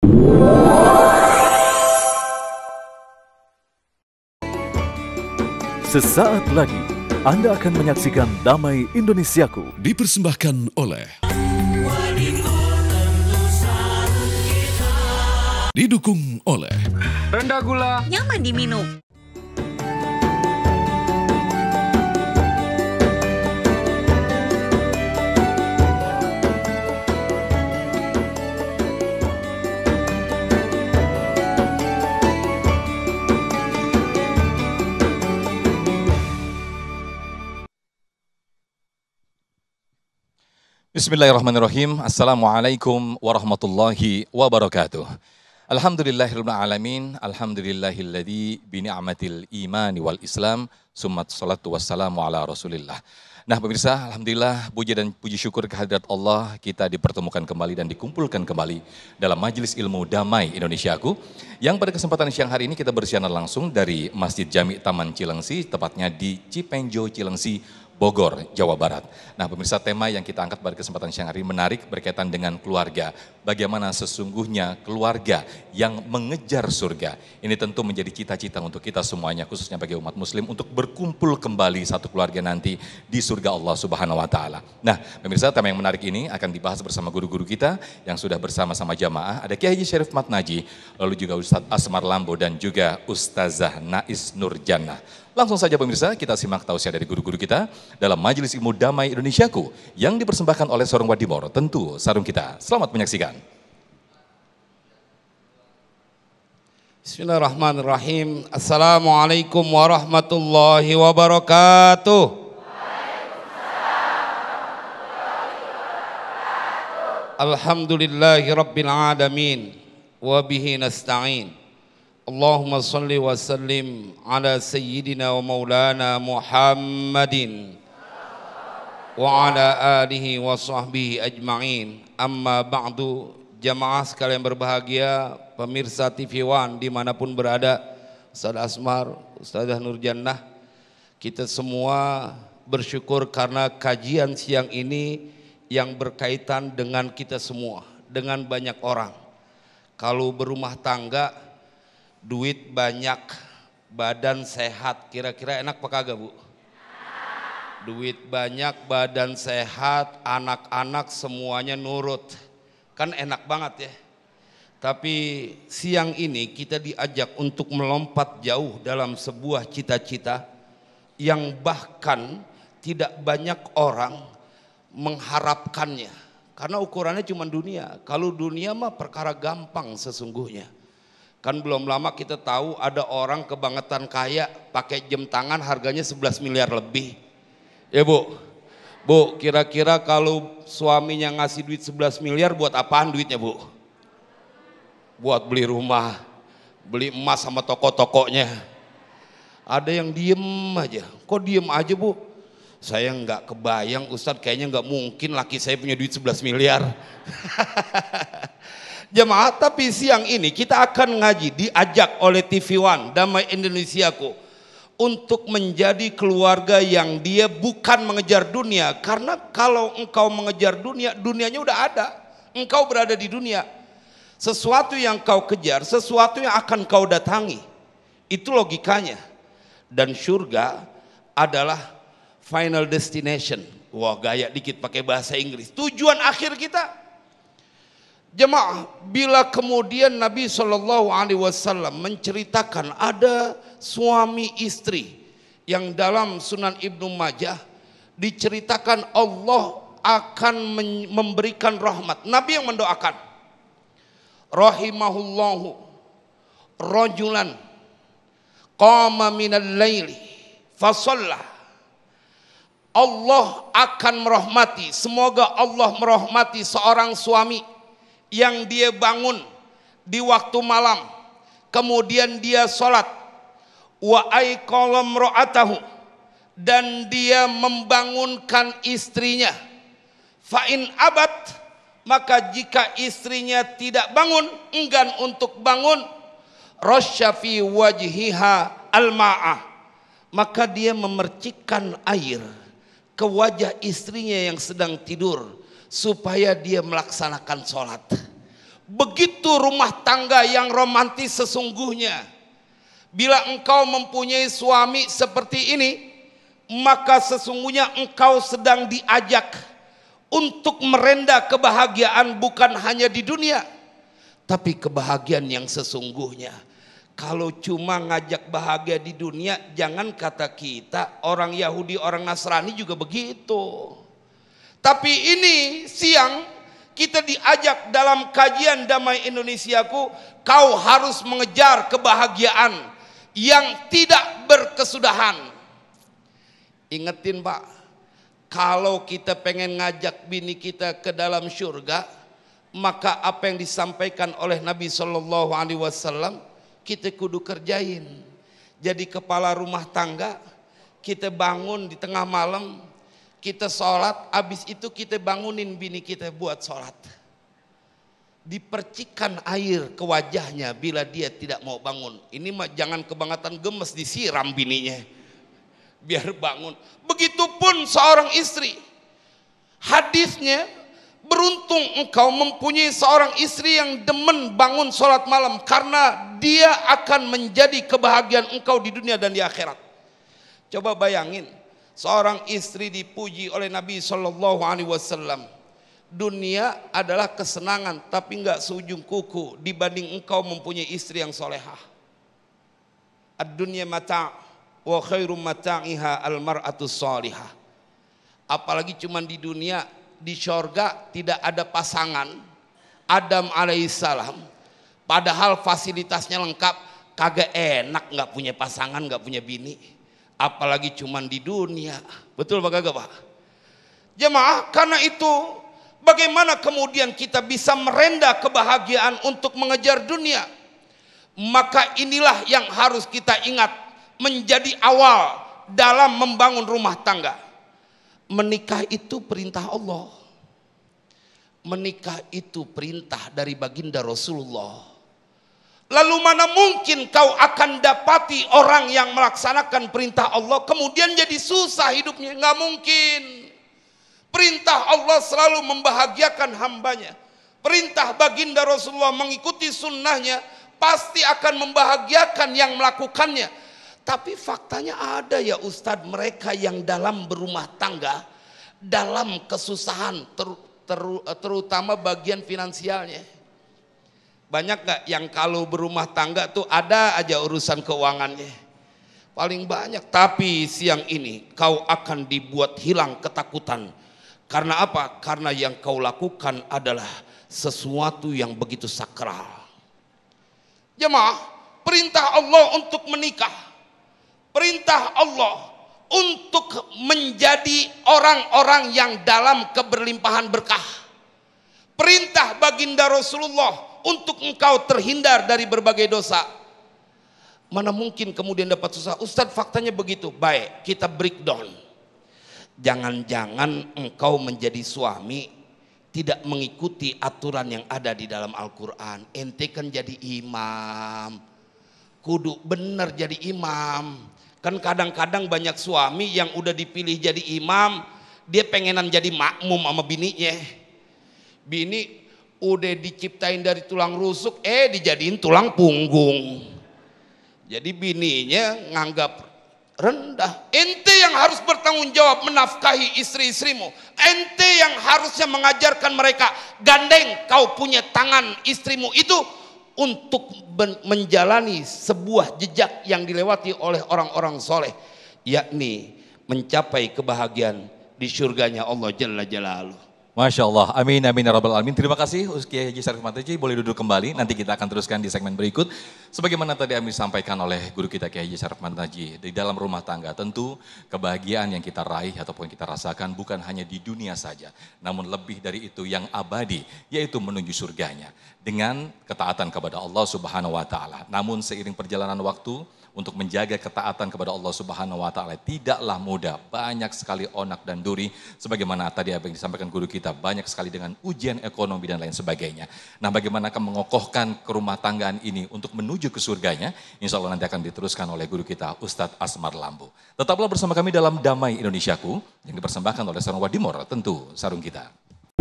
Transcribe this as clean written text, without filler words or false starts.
Sesaat lagi Anda akan menyaksikan Damai Indonesiaku, dipersembahkan oleh didukung oleh rendah gula, nyaman diminum. Bismillahirrahmanirrahim. Assalamualaikum warahmatullahi wabarakatuh. Alhamdulillahirabbil alamin. Alhamdulillahilladzi bi ni'matil imani wal islam. Summat salatu wassalamu ala Rasulillah. Nah, pemirsa, alhamdulillah puji dan puji syukur kehadirat Allah, kita dipertemukan kembali dan dikumpulkan kembali dalam Majelis Ilmu Damai Indonesiaku, yang pada kesempatan siang hari ini kita bersiaran langsung dari Masjid Jami Taman Cilengsi, tepatnya di Cipenjo Cilengsi, Bogor, Jawa Barat. Nah, pemirsa, tema yang kita angkat pada kesempatan siang hari menarik, berkaitan dengan keluarga. Bagaimana sesungguhnya keluarga yang mengejar surga. Ini tentu menjadi cita-cita untuk kita semuanya, khususnya bagi umat muslim, untuk berkumpul kembali satu keluarga nanti di surga Allah Subhanahu wa Ta'ala. Nah, pemirsa, tema yang menarik ini akan dibahas bersama guru-guru kita yang sudah bersama-sama jamaah. Ada Kiai Haji Syarif Matnaji, lalu juga Ustadz Asmar Lambo dan juga Ustazah Nais Nurjannah. Langsung saja pemirsa, kita simak tausiah dari guru-guru kita dalam Majelis Ilmu Damai Indonesiaku yang dipersembahkan oleh Sorong Wadimor, tentu sarung kita. Selamat menyaksikan. Bismillahirrahmanirrahim. Assalamualaikum warahmatullahi wabarakatuh. Alhamdulillahi rabbil alamin. Wa bihi nasta'in. Allahumma salli wa sallim ala sayyidina wa maulana Muhammadin wa ala alihi wa sahbihi ajma'in. Amma ba'du, jamaah sekalian berbahagia, pemirsa TV One dimanapun berada, Ustaz Asmar, Ustazah Nurjannah, kita semua bersyukur karena kajian siang ini yang berkaitan dengan kita semua, dengan banyak orang. Kalau berumah tangga, duit banyak, badan sehat, kira-kira enak apa kagak, Bu? Duit banyak, badan sehat, anak-anak semuanya nurut, kan enak banget ya. Tapi siang ini kita diajak untuk melompat jauh dalam sebuah cita-cita yang bahkan tidak banyak orang mengharapkannya, karena ukurannya cuma dunia. Kalau dunia mah perkara gampang sesungguhnya. Kan belum lama kita tahu ada orang kebangetan kaya pakai jam tangan harganya 11 miliar lebih. Ya Bu, Bu, kira-kira kalau suaminya ngasih duit 11 miliar buat apaan duitnya, Bu? Buat beli rumah, beli emas sama toko-tokonya. Ada yang diem aja. Kok diem aja, Bu? Saya nggak kebayang, Ustadz, kayaknya nggak mungkin laki saya punya duit 11 miliar. Jemaah, tapi siang ini kita akan ngaji, diajak oleh TV One Damai Indonesiaku untuk menjadi keluarga yang dia bukan mengejar dunia. Karena kalau engkau mengejar dunia, dunianya udah ada, engkau berada di dunia. Sesuatu yang kau kejar, sesuatu yang akan kau datangi, itu logikanya. Dan surga adalah final destination. Wah, gaya dikit pakai bahasa Inggris, tujuan akhir kita. Jemaah, bila kemudian Nabi SAW menceritakan ada suami istri yang dalam Sunan Ibnu Majah diceritakan Allah akan memberikan rahmat. Nabi yang mendoakan, rahimahullahu rajulan qama minal laili fasalla. Allah akan merahmati, semoga Allah merahmati seorang suami yang dia bangun di waktu malam, kemudian dia sholat, wa aiqala imra'atahu, dan dia membangunkan istrinya, fa in abat, maka jika istrinya tidak bangun, enggan untuk bangun, rasya fi wajhiha al-ma'ah, maka dia memercikkan air ke wajah istrinya yang sedang tidur supaya dia melaksanakan sholat. Begitu rumah tangga yang romantis sesungguhnya. Bila engkau mempunyai suami seperti ini, maka sesungguhnya engkau sedang diajak untuk merendah kebahagiaan bukan hanya di dunia, tapi kebahagiaan yang sesungguhnya. Kalau cuma ngajak bahagia di dunia, jangan kata kita, orang Yahudi, orang Nasrani juga begitu. Tapi ini siang kita diajak dalam kajian Damai Indonesiaku, kau harus mengejar kebahagiaan yang tidak berkesudahan. Ingetin Pak, kalau kita pengen ngajak bini kita ke dalam syurga, maka apa yang disampaikan oleh Nabi SAW kita kudu kerjain. Jadi kepala rumah tangga, kita bangun di tengah malam, kita sholat, habis itu kita bangunin bini kita buat sholat. Dipercikan air ke wajahnya bila dia tidak mau bangun. Ini mah jangan kebangetan gemes, disiram bininya biar bangun. Begitupun seorang istri. Hadisnya, beruntung engkau mempunyai seorang istri yang demen bangun sholat malam, karena dia akan menjadi kebahagiaan engkau di dunia dan di akhirat. Coba bayangin, seorang istri dipuji oleh Nabi SAW. Dunia adalah kesenangan, tapi enggak seujung kuku dibanding engkau mempunyai istri yang solehah. Ad-dunya mata' wa khairum mata'iha al-mar'atus salihah. Apalagi cuman di dunia, di syurga tidak ada pasangan. Adam alaihissalam, padahal fasilitasnya lengkap, kagak enak nggak punya pasangan, nggak punya bini. Apalagi cuman di dunia. Betul Pak kagak Pak? Jemaah, karena itu bagaimana kemudian kita bisa merendah kebahagiaan untuk mengejar dunia? Maka inilah yang harus kita ingat menjadi awal dalam membangun rumah tangga. Menikah itu perintah Allah. Menikah itu perintah dari baginda Rasulullah. Lalu mana mungkin kau akan dapati orang yang melaksanakan perintah Allah kemudian jadi susah hidupnya? Nggak mungkin. Perintah Allah selalu membahagiakan hambanya. Perintah baginda Rasulullah mengikuti sunnahnya pasti akan membahagiakan yang melakukannya. Tapi faktanya ada ya Ustadz, mereka yang dalam berumah tangga, dalam kesusahan, terutama bagian finansialnya. Banyak gak yang kalau berumah tangga tuh ada aja urusan keuangannya? Paling banyak. Tapi siang ini kau akan dibuat hilang ketakutan. Karena apa? Karena yang kau lakukan adalah sesuatu yang begitu sakral. Jemaah, perintah Allah untuk menikah, perintah Allah untuk menjadi orang-orang yang dalam keberlimpahan berkah. Perintah baginda Rasulullah untuk engkau terhindar dari berbagai dosa. Mana mungkin kemudian dapat susah? Ustadz, faktanya begitu. Baik, kita breakdown. Jangan-jangan engkau menjadi suami tidak mengikuti aturan yang ada di dalam Al-Quran. Ente kan jadi imam, kudu bener jadi imam. Kan kadang-kadang banyak suami yang udah dipilih jadi imam, dia pengenan jadi makmum sama bininya. Bini udah diciptain dari tulang rusuk, dijadiin tulang punggung. Jadi bininya nganggap rendah. Ente yang harus bertanggung jawab menafkahi istri-istrimu. Ente yang harusnya mengajarkan mereka, gandeng kau punya tangan istrimu itu untuk menjalani sebuah jejak yang dilewati oleh orang-orang soleh, yakni mencapai kebahagiaan di surganya Allah Jalla Jalaluh. Masya Allah, amin amin ya rabbal alamin. Terima kasih Kiai Haji Syarif Mantaji, boleh duduk kembali, nanti kita akan teruskan di segmen berikut. Sebagaimana tadi kami disampaikan oleh guru kita Kiai Haji Syarif Mantaji, di dalam rumah tangga tentu kebahagiaan yang kita raih ataupun kita rasakan bukan hanya di dunia saja, namun lebih dari itu yang abadi, yaitu menuju surganya dengan ketaatan kepada Allah Subhanahu wa taala. Namun seiring perjalanan waktu, untuk menjaga ketaatan kepada Allah Subhanahu wa taala tidaklah mudah. Banyak sekali onak dan duri, sebagaimana tadi apa yang disampaikan guru kita, banyak sekali dengan ujian ekonomi dan lain sebagainya. Nah, bagaimana akan mengokohkan kerumah tanggaan ini untuk menuju ke surganya? Insya Allah nanti akan diteruskan oleh guru kita Ustadz Asmar Lambu. Tetaplah bersama kami dalam Damai Indonesiaku yang dipersembahkan oleh Sarung Wadimor, tentu sarung kita.